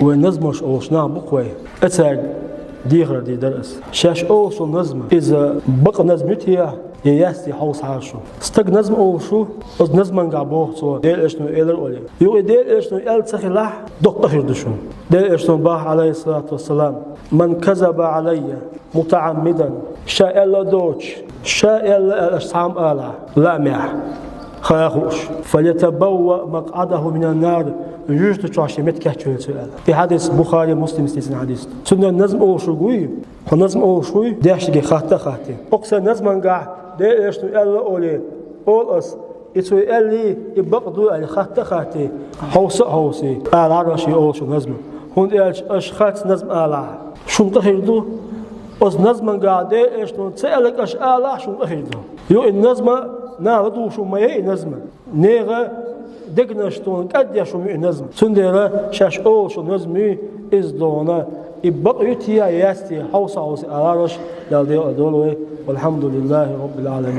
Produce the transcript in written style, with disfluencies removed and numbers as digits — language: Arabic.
ونظمش أوشنا بقوي أتاج ديغر دي درس شاش أوشو نظم إذا بق نظمتها ياستي حوص عاشو استق نظم أوشو أز نظم قابوه صو ديل إشنو إلر أولي يو ديل إشنو إل تخلاح دقتهر دشون ديل إشنو باه عليه الصلاة والسلام من كذب علي متعمدا شاء الله دوش شاء الله أشتعم آلا لا ميح خاخوش فليتبوأ مقعده من النار يجوز تشاشي متكهجل سؤال في حديث بخاري مسلم استيسن حديث سنة نظم أوشو قوي ونظم أوشوي داشتكي خاطي أقصى نظم قاع دي إيشتو ألا أولي أول أس إتو ألي يبقدو على خاطي حوصي آلا راشي أوشو نظم هون إيش أشخاص نظم آلا شو تخيردو أس نظم قاع دي إيشتو تسألك أش آلا شو تخيردو يو النظم ناردو شو ما هي نظم نيغا دقنشتون قد يشوم نظم سندرة شاش أوشو نظمي إزدونا يبقى يتيا ياستي حوصة على رش يالدي أدولوي والحمد لله رب العالمين.